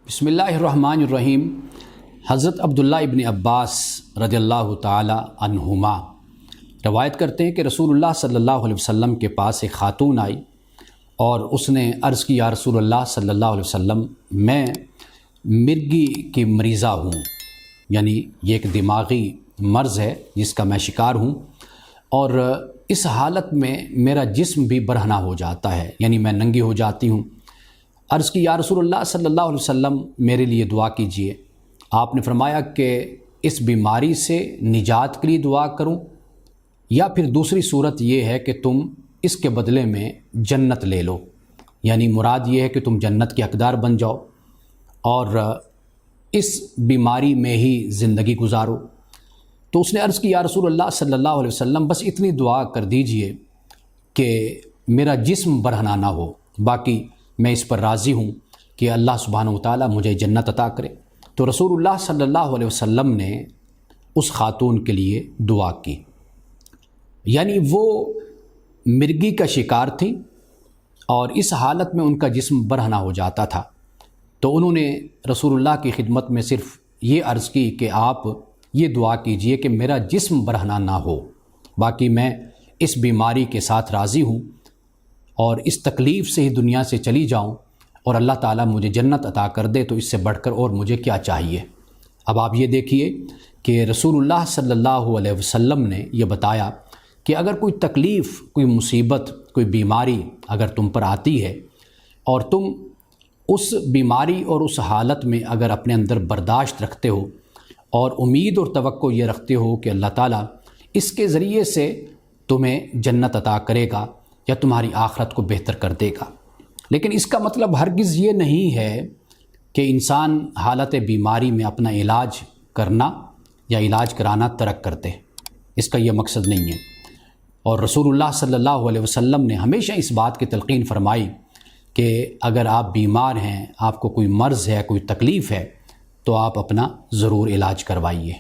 بسم اللہ الرحمن الرحیم۔ حضرت عبداللہ ابن عباس رضی اللہ تعالی عنہما روایت کرتے ہیں کہ رسول اللہ صلی اللہ علیہ وسلم کے پاس ایک خاتون آئی اور اس نے عرض کی یا رسول اللہ صلی اللہ علیہ وسلم، میں مرگی کی مریضہ ہوں، یعنی یہ ایک دماغی مرض ہے جس کا میں شکار ہوں، اور اس حالت میں میرا جسم بھی برہنہ ہو جاتا ہے، یعنی میں ننگی ہو جاتی ہوں۔ عرض کی یا رسول اللہ صلی اللہ علیہ وسلم میرے لیے دعا کیجئے۔ آپ نے فرمایا کہ اس بیماری سے نجات کے لیے دعا کروں یا پھر دوسری صورت یہ ہے کہ تم اس کے بدلے میں جنت لے لو، یعنی مراد یہ ہے کہ تم جنت کے حقدار بن جاؤ اور اس بیماری میں ہی زندگی گزارو۔ تو اس نے عرض کی یا رسول اللہ صلی اللہ علیہ وسلم بس اتنی دعا کر دیجئے کہ میرا جسم برہنہ نہ ہو، باقی میں اس پر راضی ہوں کہ اللہ سبحانہ وتعالی مجھے جنت عطا کرے۔ تو رسول اللہ صلی اللہ علیہ وسلم نے اس خاتون کے لیے دعا کی، یعنی وہ مرگی کا شکار تھی اور اس حالت میں ان کا جسم برہنہ ہو جاتا تھا۔ تو انہوں نے رسول اللہ کی خدمت میں صرف یہ عرض کی کہ آپ یہ دعا کیجئے کہ میرا جسم برہنہ نہ ہو، باقی میں اس بیماری کے ساتھ راضی ہوں اور اس تکلیف سے ہی دنیا سے چلی جاؤں اور اللہ تعالیٰ مجھے جنت عطا کر دے، تو اس سے بڑھ کر اور مجھے کیا چاہیے۔ اب آپ یہ دیکھیے کہ رسول اللہ صلی اللہ علیہ وسلم نے یہ بتایا کہ اگر کوئی تکلیف، کوئی مصیبت، کوئی بیماری اگر تم پر آتی ہے اور تم اس بیماری اور اس حالت میں اگر اپنے اندر برداشت رکھتے ہو اور امید اور توقع یہ رکھتے ہو کہ اللہ تعالیٰ اس کے ذریعے سے تمہیں جنت عطا کرے گا یا تمہاری آخرت کو بہتر کر دے گا، لیکن اس کا مطلب ہرگز یہ نہیں ہے کہ انسان حالت بیماری میں اپنا علاج کرنا یا علاج کرانا ترک کر دے، اس کا یہ مقصد نہیں ہے۔ اور رسول اللہ صلی اللہ علیہ وسلم نے ہمیشہ اس بات کی تلقین فرمائی کہ اگر آپ بیمار ہیں، آپ کو کوئی مرض ہے، کوئی تکلیف ہے، تو آپ اپنا ضرور علاج کروائیے۔